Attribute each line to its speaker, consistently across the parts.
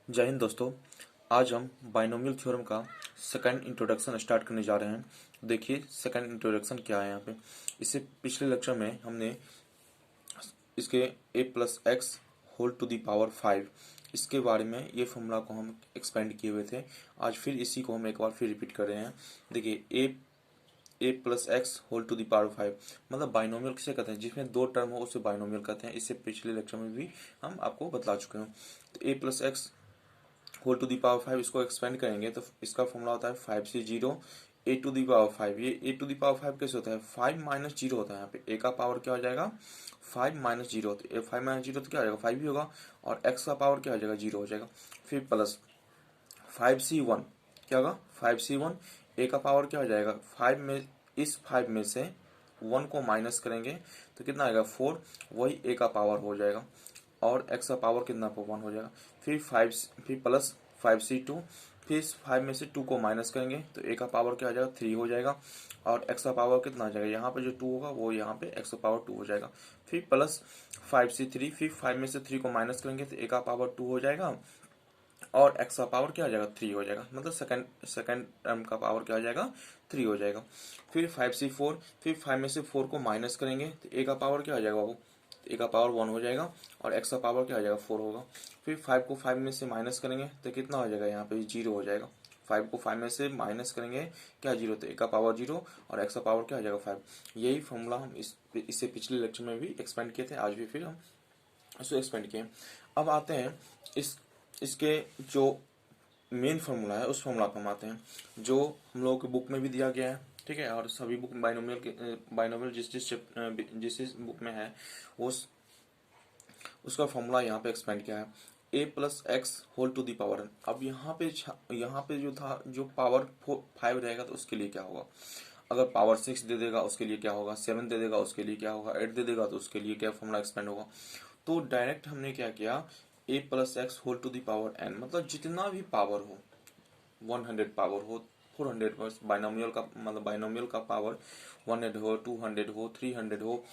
Speaker 1: जय हिंद दोस्तों। आज हम बाइनोमियल थ्योरम का सेकंड इंट्रोडक्शन स्टार्ट करने जा रहे हैं। देखिए सेकंड इंट्रोडक्शन क्या है यहाँ पे। इससे पिछले लेक्चर में हमने इसके a plus x whole to the power 5 इसके बारे में ये फॉर्मूला को हम एक्सपेंड किए हुए थे। आज फिर इसी को हम एक बार फिर रिपीट कर रहे हैं। देखिए A plus x whole to the power 5 मतलब बाइनोमियल किसे कहते हैं, जिसमें दो टर्म हो उसे बाइनोमियल कहते हैं। इससे पिछले लेक्चर में भी हम आपको बतला चुके हैं। तो A plus x whole to the power 5 इसको एक्सपेंड करेंगे तो इसका फॉर्मूला होता है 5 से 0 ए टू दी पावर 5। ये ए टू दी पावर 5 कैसे होता है, 5 माइनस 0 होता है। यहाँ पे ए का पावर क्या हो जाएगा, 5 माइनस 0। तो 5 माइनस 0 तो क्या हो जाएगा, 5 ही होगा। और एक्स का पावर क्या हो जाएगा, 0 हो जाएगा। फिर प्लस 5c1 क्या होगा, 5c1 ए का पावर क्या हो जाएगा, 5 में इस 5 में से 1 को माइनस करेंगे तो कितना आएगा 4, वही ए का पावर हो जाएगा। और एक्स का पावर कितना 1 हो जाएगा। फिर प्लस 5c2, फिर 5 में से 2 को माइनस करेंगे तो ए का पावर क्या हो जाएगा 3 हो जाएगा। और एक्स का पावर कितना आ जाएगा, यहाँ पे जो 2 होगा वो यहाँ पे एक्स का पावर 2 हो जाएगा। फिर प्लस 5c3, फिर 5 में से 3 को माइनस करेंगे तो ए का पावर 2 हो जाएगा। और एक्स का पावर क्या हो जाएगा 3 हो जाएगा। मतलब सेकंड टर्म का पावर क्या हो जाएगा 3 हो जाएगा। फिर 5c4, फिर 5 में से 4 को माइनस करेंगे तो ए का पावर क्या हो जाएगा बाबू, ए का पावर 1 हो जाएगा। और एक्स का पावर क्या हो जाएगा 4 होगा। फिर 5 को 5 में से माइनस करेंगे तो कितना हो जाएगा, यहाँ पे 0 हो जाएगा। 5 को 5 में से माइनस करेंगे क्या 0, तो ए का पावर 0 और एक्स का पावर क्या हो जाएगा 5। यही फॉर्मूला हम इससे पिछले लेक्चर में भी एक्सपेंड किए थे, आज भी फिर हम इसको एक्सपेंड किए। अब आते हैं इसके जो मेन फार्मूला है उस फार्मूला पर हम आते हैं, जो हम लोगों के बुक में भी दिया गया है। ठीक है, और सभी बुक बाइनोमियल जिस जिस बुक में है उस उसका फॉर्मूला यहाँ पे एक्सपेंड किया है। A plus x whole to the power N. अब यहाँ पे जो था, जो पावर 5 रहेगा तो उसके लिए क्या होगा। अगर पावर 6 दे देगा उसके लिए क्या होगा, 7 दे देगा उसके लिए क्या होगा, 8 दे देगा तो उसके लिए क्या फॉर्मूला एक्सपेंड होगा। तो डायरेक्ट हमने क्या किया, A plus x whole to the power N, मतलब जितना भी पावर हो, 100 पावर हो, 400 बाइनोमियल का, मतलब बाइनोमियल का पावर 100 हो, 200 हो, 300 हो,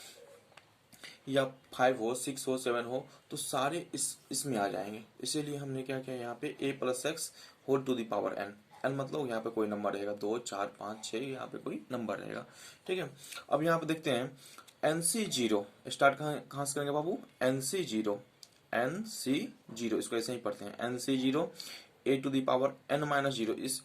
Speaker 1: या 5 हो, 6 हो, 7 हो, तो सारे इसमें आ जाएंगे। इसीलिए हमने क्या किया, यहाँ पे A plus x whole to the power N. N मतलब यहाँ पे कोई नंबर रहेगा, 2 4 5 6, यहाँ पे कोई नंबर रहेगा। ठीक है, अब यहाँ पे देखते हैं NC0 स्टार्ट कहाँ से करेंगे बाबू, NC0 NC0 इसको ऐसे ही पढ़ते हैं, NC0 A to the power n minus 0। इस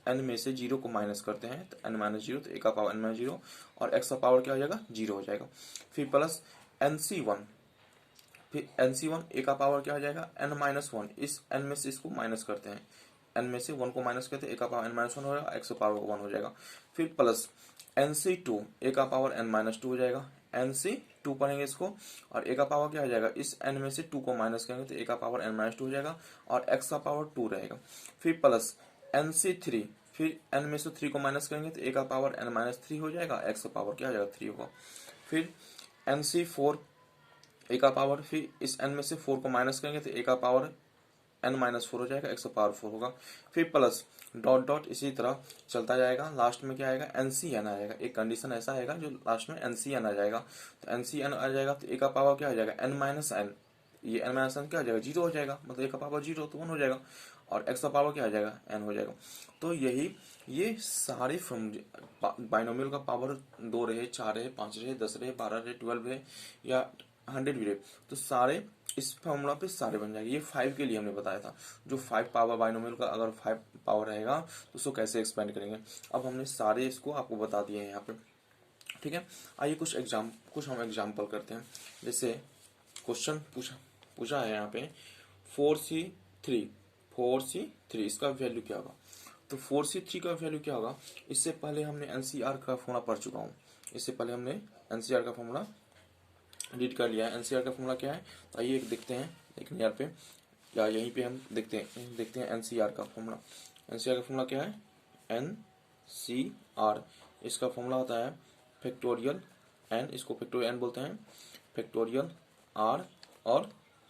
Speaker 1: n में से 0 को माइनस करते हैं तो n माइनस 0, तो ए का पावर n माइनस 0 और x का पावर क्या हो जाएगा 0 हो जाएगा। फिर प्लस NC1, फिर NC1 ए का पावर क्या हो जाएगा n माइनस 1। इस n में से इसको माइनस करते हैं, n में से 1 को माइनस करते हैं, ए का पावर n माइनस 1 हो जाएगा, x का पावर 1 हो जाएगा। फिर प्लस NC2 ए का पावर n माइनस 2 हो जाएगा। NC2 पढ़ेंगे इसको, और ए का पावर क्या हो जाएगा, इस n में से 2 को माइनस करेंगे तो ए का पावर n माइनस 2 हो जाएगा और x का पावर 2 रहेगा। फिर प्लस NC3, फिर n में से 3 को माइनस करेंगे तो ए का पावर n माइनस 3 हो जाएगा, x का पावर क्या हो जाएगा 3 होगा। फिर NC4 ए का पावर, फिर इस n में से 4 को माइनस करेंगे तो ए का पावर n माइनस 4 हो जाएगा, x का पावर 4 होगा। फिर प्लस डॉट डॉट इसी तरह चलता जाएगा, लास्ट में क्या आएगा NCN आ जाएगा। एक कंडीशन ऐसा आएगा जो लास्ट में NCN आ जाएगा, तो NCN आ जाएगा तो ए का पावर क्या हो जाएगा n माइनस n। ये n माइनस n क्या हो जाएगा 0 हो जाएगा, मतलब ए का पावर 0 तो 1 हो जाएगा और x का पावर क्या हो जाएगा n हो जाएगा। तो ये सारे बाइनोमियल का पावर 2 रहे, 4 रहे, 5 रहे, 10 रहे, 12 रहे, 12 रहे या 100 भी रहे, तो सारे इस फॉर्मूला पे सारे बन जाएंगे। ये 5 के लिए हमने बताया था, जो 5 पावर बाइनोमियल का अगर 5 पावर रहेगा तो उसको कैसे एक्सपेंड करेंगे। अब हमने सारे इसको आपको बता दिए हैं यहाँ पे। ठीक है, आइए कुछ हम एग्जाम्पल करते हैं। जैसे क्वेश्चन पूछा है यहाँ पे 4C3 इसका वैल्यू क्या होगा। तो 4C3 का वैल्यू क्या होगा, इससे पहले हमने एनसीआर का फॉर्मूला पढ़ चुका हूँ। इससे पहले हमने एनसीआर का फॉर्मूला रीड कर लिया है। एनसीआर का फॉर्मूला क्या है, तो आइए देखते हैं एक नज़र पे, या यहीं पे हम देखते हैं एनसीआर का फॉर्मूला। एनसीआर का फॉर्मूला क्या है, एनसीआर, इसका फॉर्मूला होता है फैक्टोरियल एन, इसको फैक्टोरियल एन बोलते हैं, फैक्टोरियल आर और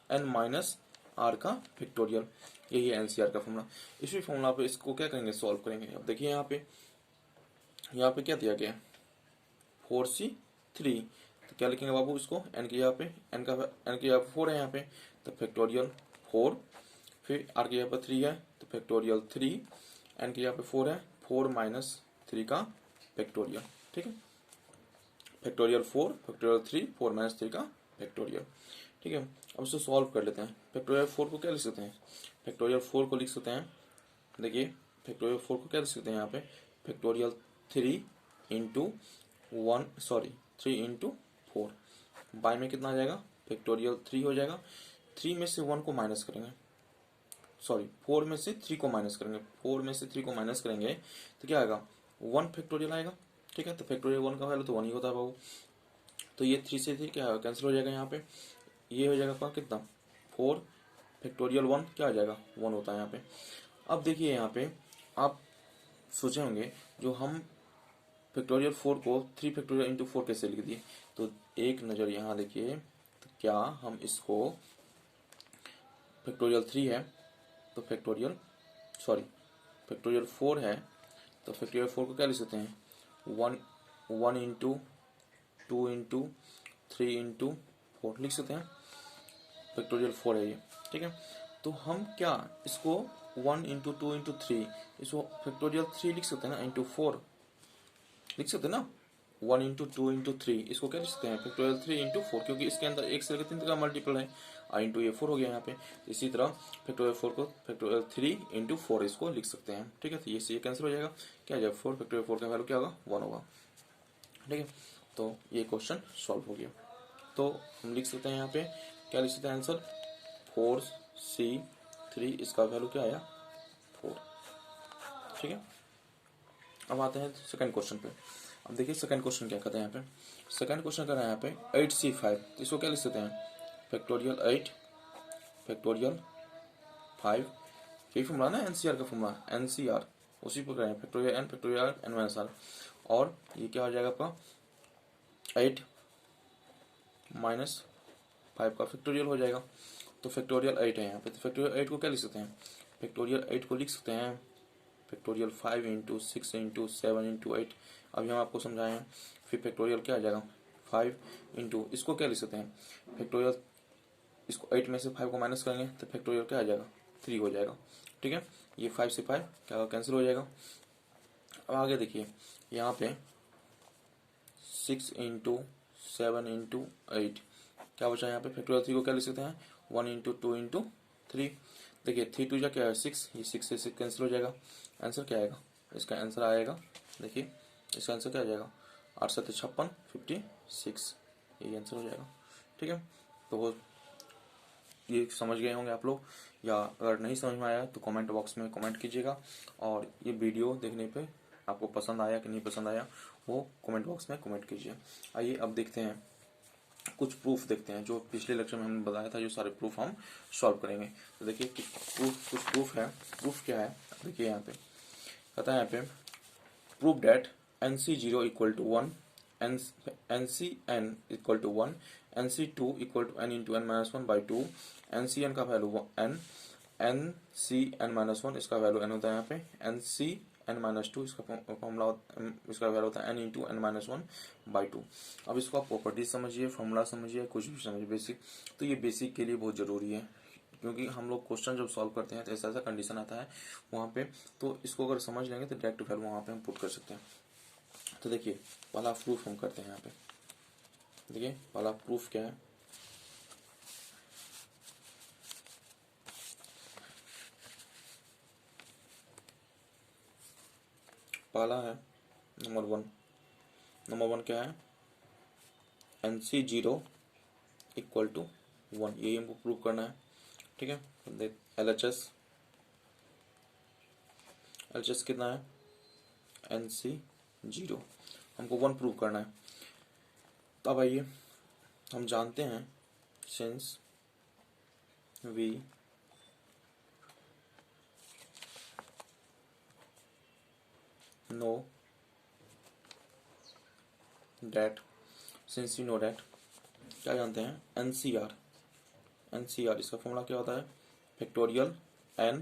Speaker 1: एन माइनस आर का फैक्टोरियल, यही है एनसीआर का फॉर्मूला। इसी फॉर्मूला पे इसको क्या करेंगे, सॉल्व करेंगे। अब देखिए यहाँ पे क्या दिया गया है 4C3, तो क्या लिखेंगे बाबू इसको, एन की यहाँ पे एन की यहाँ पे 4 है यहाँ पे, तो फैक्टोरियल 4, फिर आर की जगह पर 3 है तो फैक्टोरियल 3, एन की जगह पे 4 है, 4 माइनस 3 का फैक्टोरियल। ठीक है, फैक्टोरियल 4, फैक्टोरियल 3, 4 माइनस 3 का फैक्टोरियल। ठीक है, अब इसको सॉल्व कर लेते हैं। फैक्टोरियल 4 को क्या लिख सकते हैं, फैक्टोरियल 4 को लिख सकते हैं, देखिए फैक्टोरियल 4 को क्या लिख सकते हैं यहाँ पे, factorial 3 into 1 sorry 3 into 4, by में कितना आ जाएगा, फैक्टोरियल 3 हो जाएगा, 3 में से 1 को माइनस करेंगे, सॉरी 4 में से 3 को माइनस करेंगे, 4 में से 3 को माइनस करेंगे तो क्या आएगा, 1 फैक्टोरियल आएगा। ठीक है, तो फैक्टोरियल 1 का वैल्यू तो 1 ही होता है बाबू, तो ये 3 से 3 क्या कैंसिल हो जाएगा, यहाँ पे ये हो जाएगा आपका कितना, 4 फैक्टोरियल 1 क्या आ जाएगा, 1 होता है यहाँ पे। अब देखिए यहाँ पे आप सोचे होंगे जो हम फैक्टोरियल 4 को 3 फैक्टोरियल इंटू 4 कैसे लिख दिए, तो एक नज़र यहाँ देखिए, तो क्या हम इसको फैक्टोरियल 3 है तो फैक्टोरियल सॉरी फैक्टोरियल 4 है तो फैक्टोरियल 4 को क्या लिख सकते हैं, 1 इंटू 2 इंटू 3 इंटू 4 लिख सकते हैं, फैक्टोरियल 4 है ये। ठीक है, तो हम क्या इसको 1 इंटू 2 इंटू 3 इसको फैक्टोरियल 3 लिख सकते हैं ना, इंटू 4 लिख सकते हैं ना, 1 इंटू 2 इंटू 3 इसको क्या लिख सकते हैं, फैक्टोरियल 3 इंटू 4, क्योंकि इसके अंदर एक से लेकर 3 तक का मल्टीपल है, और इंटू ये 4 हो गया यहाँ पे। इसी तरह फैक्टोरियल 4 को फैक्टोरियल 3 इंटू 4 इसको लिख सकते हैं। ठीक है, तो ये कैंसिल हो जाएगा, क्या आ जाएगा 4 फैक्टोरियल 4 का वैल्यू क्या होगा, 1 होगा। ठीक है, तो ये क्वेश्चन सॉल्व हो गया। तो हम लिख सकते हैं यहाँ पे क्या लिख सकते हैं आंसर, 4C3 इसका वैल्यू क्या आया, 4। ठीक है, अब आते हैं सेकंड क्वेश्चन पे। अब देखिए सेकंड क्वेश्चन क्या कहते हैं यहाँ पे, सेकंड क्वेश्चन कर रहा है यहाँ पे 8C5, इसको क्या लिख सकते हैं, फैक्टोरियल 8 फैक्टोरियल 5, यही फॉर्मूला ना एनसीआर का फॉर्मूला, एनसीआर उसी पर करें, factorial N factorial R N minus R, और ये क्या हो जाएगा आपका 8 माइनस 5 का फैक्टोरियल हो जाएगा। तो फैक्टोरियल 8 है यहाँ पे, तो फैक्टोरियल 8 को क्या लिख सकते हैं, फैक्टोरियल 8 को लिख सकते हैं फैक्टोरियल 5 इंटू 6 इंटू 7 इंटू 8, अभी हम आपको समझाए हैं। फिर फैक्टोरियल क्या आ जाएगा 5 इंटू इसको क्या लिख सकते हैं, फैक्टोरियल इसको 8 में से 5 को माइनस करेंगे तो फैक्टोरियल क्या आ जाएगा 3 हो जाएगा। ठीक है, ये 5 से 5 क्या कैंसिल हो जाएगा। अब आगे देखिए यहाँ पे 6 इंटू 7 इंटू 8 क्या बचा यहाँ पे, फैक्टोरियल 3 को क्या लिख सकते हैं 1 इंटू 2 इंटू 3, देखिए 3 2 जा क्या है 6, ये 6 से 6 कैंसिल हो जाएगा। आंसर क्या आएगा, इसका आंसर आएगा, देखिए इसका आंसर क्या आ जाएगा 8 7 56 56, ये आंसर हो जाएगा। ठीक है, तो ये समझ गए होंगे आप लोग, या अगर नहीं समझ में आया तो कमेंट बॉक्स में कमेंट कीजिएगा, और ये वीडियो देखने पे आपको पसंद आया कि नहीं पसंद आया वो कमेंट बॉक्स में कमेंट कीजिए। आइए अब देखते हैं कुछ प्रूफ देखते हैं, जो पिछले लेक्चर में हमने बताया था, जो सारे प्रूफ हम सॉल्व करेंगे। तो देखिए कुछ प्रूफ है, प्रूफ क्या है देखिए यहाँ पे कहता है यहाँ पे proof that NC0 equal to 1, NCN equal to 1, NC2 equal to n into n minus 1 by 2, NCN का वैल्यू n, NCN माइनस 1 इसका वैल्यू n होता है यहाँ पे, NCN माइनस 2 इसका फॉर्मूला इसका वैल्यू होता है n into n minus 1 by 2। अब इसको आप प्रॉपर्टीज समझिए, फॉर्मूला समझिए, कुछ भी समझिए बेसिक, तो ये बेसिक के लिए बहुत ज़रूरी है, क्योंकि हम लोग क्वेश्चन जब सॉल्व करते हैं तो ऐसा ऐसा कंडीशन आता है वहाँ पे, तो इसको अगर समझ लेंगे तो डायरेक्ट वैल्यू वहाँ पे हम पुट कर सकते हैं। तो देखिए पहला प्रूफ हम करते हैं यहाँ पे, देखिए पहला प्रूफ क्या है, पहला है नंबर वन क्या है NC0 इक्वल टू 1, यही हमको प्रूव करना है। ठीक है, LHS कितना है NC0, हमको 1 प्रूव करना है। तब आइए हम जानते हैं since we know that, since we know that क्या जानते हैं NCR इसका फॉर्मूला क्या होता है factorial n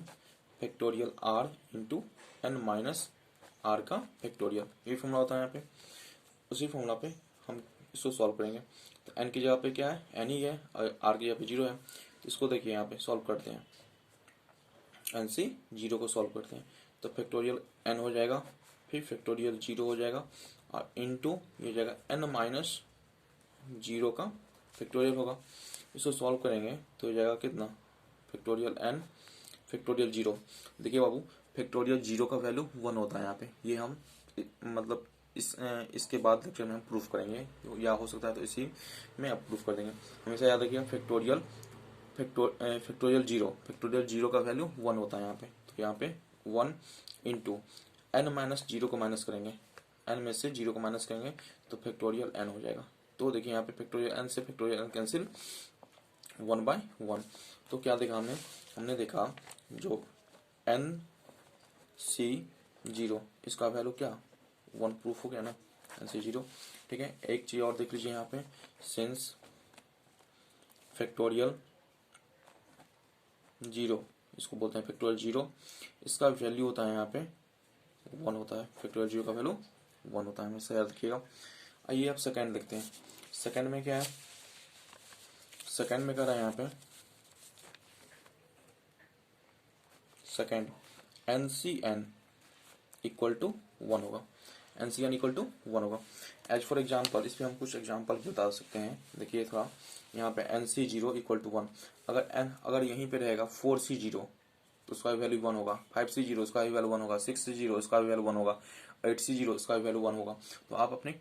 Speaker 1: factorial r into n minus r का फैक्टोरियल, ये फॉर्मूला होता है यहाँ पे। उसी फॉर्मूला पे हम इसको सॉल्व करेंगे, तो n की जगह पे क्या है n ही है और r की जगह पे 0 है, तो इसको देखिए यहाँ पे सॉल्व करते हैं। एन सी जीरो को सॉल्व करते हैं तो फैक्टोरियल एन हो जाएगा, फिर फैक्टोरियल जीरो हो जाएगा और इनटू ये हो जाएगा एन माइनस जीरो का फैक्टोरियल होगा। इसको सॉल्व करेंगे तो हो जाएगा कितना, फैक्टोरियल एन फैक्टोरियल जीरो। देखिए बाबू, फैक्टोरियल जीरो का वैल्यू 1 होता है यहाँ पे। ये हम मतलब इसके बाद लेक्चर में हम प्रूफ करेंगे, या हो सकता है तो इसी में आप प्रूफ कर देंगे। हमेशा याद रखिएगा फैक्टोरियल जीरो का वैल्यू 1 होता है यहाँ पे। तो यहाँ पे 1 इंटू एन माइनस जीरो को माइनस करेंगे, एन में से जीरो को माइनस करेंगे तो फैक्टोरियल एन हो जाएगा। तो देखिए यहाँ पे फैक्टोरियल एन से फैक्टोरियल एन कैंसिल, 1/1। तो क्या देखा हमने देखा जो एन सी जीरो इसका वैल्यू क्या 1 प्रूफ हो गया ना, एन सी जीरो। ठीक है, एक चीज और देख लीजिए यहाँ पे, सिंस फैक्टोरियल जीरो, इसको बोलते हैं फैक्टोरियल जीरो, इसका वैल्यू होता है यहाँ पे 1 होता है। फैक्टोरियल जीरो का वैल्यू 1 होता है, हमेशा याद रखिएगा। आइए अब सेकंड देखते हैं। सेकंड में क्या है, सेकंड में कर रहा है यहाँ पे second N C N equal to 1 होगा, N C N equal to 1 होगा। एज फॉर एग्जाम्पल, इस पर हम कुछ एग्जाम्पल बता सकते हैं। देखिए थोड़ा यहाँ पे N C zero equal to 1, अगर यहीं पे रहेगा 4 सी जीरो तो उसका भी वैल्यू 1 होगा, 5 सी जीरो उसका भी वैल्यू 1 होगा, 6 सी जीरो उसका भी वैल्यू 1 होगा, 8 सी जीरो उसका भी वैल्यू 1 होगा। तो आप अपने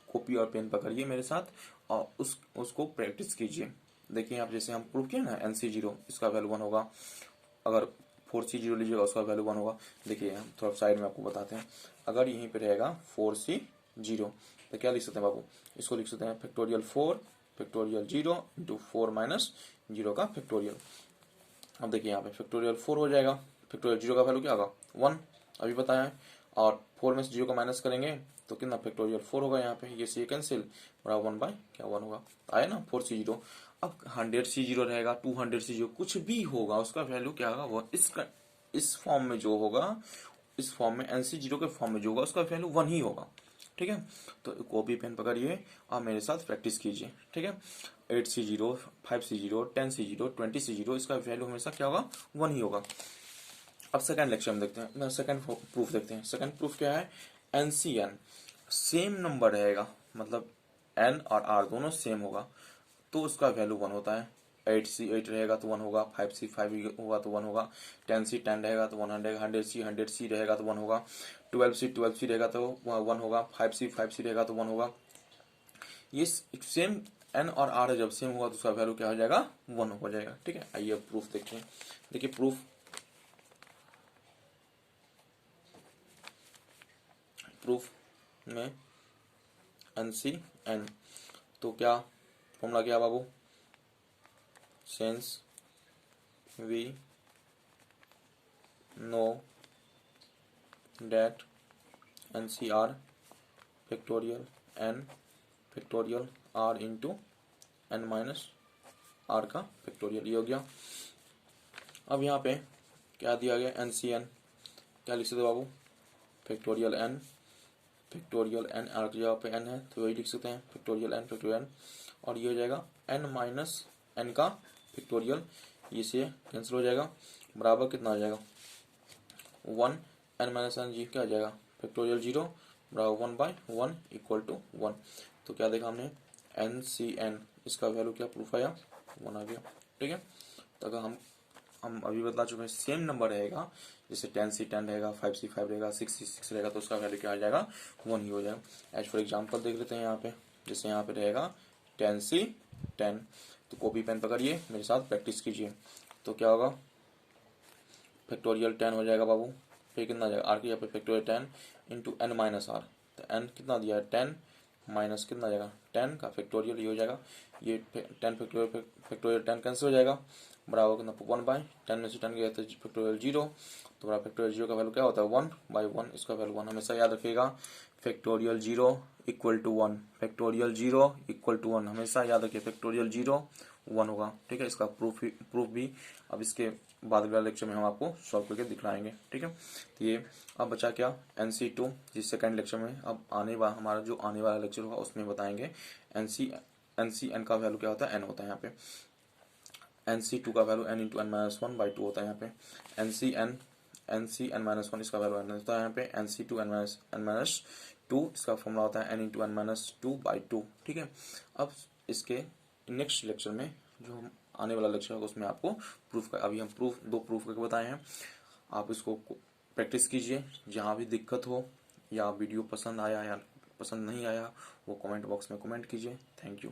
Speaker 1: कॉपी और पेन पकड़िए मेरे साथ और उसको प्रैक्टिस कीजिए। देखिए आप जैसे हम प्रूव किया ना, एन सी जीरो इसका वैल्यू 1 होगा, अगर 4 सी जीरो लीजिएगा उसका वैल्यू 1 होगा। देखिए हम थोड़ा साइड में आपको बताते हैं, अगर यहीं पे रहेगा 4 सी जीरो तो क्या लिख सकते हैं बाबू, इसको लिख सकते हैं factorial 4 factorial zero into 4 minus zero का फैक्टोरियल। अब देखिए यहाँ पे फैक्टोरियल 4 हो जाएगा, फैक्टोरियल जीरो का वैल्यू क्या होगा 1 अभी बताया है, और 4 में से जीरो को माइनस करेंगे तो कितना फैक्टोरियल 4 होगा। यहाँ पे ये सी कैंसिल, बराबर 1 बाय क्या 1 होगा, आया ना 4 सी जीरो। अब 100 सी जीरो रहेगा, 200 सी जीरो कुछ भी होगा उसका वैल्यू क्या होगा, वो इस फॉर्म में जो होगा, इस फॉर्म में एन सी जीरो के फॉर्म में जो होगा उसका वैल्यू 1 ही होगा। ठीक है, तो कॉपी पेन पकड़िए और मेरे साथ प्रैक्टिस कीजिए। ठीक है, 8 सी जीरो 5 सी जीरो 10 सी जीरो 20 सी जीरो इसका वैल्यू हमेशा क्या होगा 1 ही होगा। अब सेकंड लेक्चर में देखते हैं, सेकंड प्रूफ देखते हैं। सेकंड प्रूफ क्या है, N C N same number रहेगा, मतलब एन और आर दोनों सेम होगा तो उसका वैल्यू 1 होता है। 8 सी 8 रहेगा तो 1 होगा, 5 सी 5 होगा तो 1 होगा, 10 सी 10 रहेगा तो 100, 100 सी रहेगा तो 1 होगा, 12 सी रहेगा तो 1 होगा, 5 सी रहेगा तो 1 होगा। ये सेम एन और आर जब सेम होगा तो उसका वैल्यू क्या हो जाएगा 1 हो जाएगा। ठीक है, आइए अब प्रूफ देखते हैं। देखिए प्रूफ में एन सी एन, तो क्या फॉर्मूला क्या बाबू, since we know that N C R factorial N factorial R into N minus R का फैक्टोरियल, ये हो गया। अब यहाँ पे क्या दिया गया, एन सी एन क्या लिख सकते बाबू, फैक्टोरियल एन आर की जगह पे एन है तो वही लिख सकते हैं फैक्टोरियल एन, और ये हो जाएगा एन माइनस एन का फैक्टोरियल, ये से कैंसिल हो जाएगा, बराबर कितना हो जाएगा 1 एन माइनस एन जी क्या हो जाएगा फैक्टोरियल जीरो, बराबर 1/1 इक्वल टू 1। तो क्या देखा हमने, एन सी एन इसका वैल्यू क्या प्रूफ आया 1 आ गया। ठीक है, तो अगर हम अभी बता चुके हैं सेम नंबर रहेगा, जैसे 10 सी 10 रहेगा, 5 सी 5 रहेगा, 6 सी 6 रहेगा तो उसका वैल्यू क्या आ जाएगा 1 ही हो जाएगा। एज फॉर एग्जांपल देख लेते हैं यहाँ पे, जैसे यहाँ पे रहेगा 10 सी 10, तो कॉपी पेन पकड़िए मेरे साथ प्रैक्टिस कीजिए। तो क्या होगा फैक्टोरियल 10 हो जाएगा बाबू, फिर कितना आ जाएगा आर की यहाँ पे factorial 10 into N minus R, तो एन कितना दिया है 10 माइनस कितना आ जाएगा 10 का फैक्टोरियल, ये हो जाएगा ये 10 फैक्टोरियल 10 कैंसिल हो जाएगा, बराबर कितना 1/10 में से 10 गया तो फैक्टोरियल जीरो, तो बराबर फैक्टोरियल जीरो का वैल्यू क्या होता है 1/1, इसका वैल्यू 1 हमेशा याद रखिएगा। Factorial zero equal to 1, factorial zero equal to 1 हमेशा याद रखिए, फैक्टोरियल जीरो 1 होगा। ठीक है, इसका प्रूफ भी अब इसके बाद वाले लेक्चर में हम आपको सॉल्व करके दिखलाएंगे। ठीक है, तो ये अब बचा क्या NC2, जिस सेकंड लेक्चर में अब हमारा जो आने वाला लेक्चर होगा उसमें बताएंगे NC N का वैल्यू क्या होता है, N होता है यहाँ पे। NC2 का value n into N minus one by two होता है यहाँ पे। NC n माइनस वन इसका वैल्यू n होता है यहाँ पे। NC2 n माइनस टू इसका फॉर्मूला होता है n into N minus two by two. ठीक है, अब इसके नेक्स्ट लेक्चर में जो हम आने वाला लेक्चर होगा उसमें आपको प्रूफ का, अभी हम दो प्रूफ करके बताए हैं, आप इसको प्रैक्टिस कीजिए। जहाँ भी दिक्कत हो या वीडियो पसंद आया या पसंद नहीं आया वो कमेंट बॉक्स में कमेंट कीजिए। Thank you.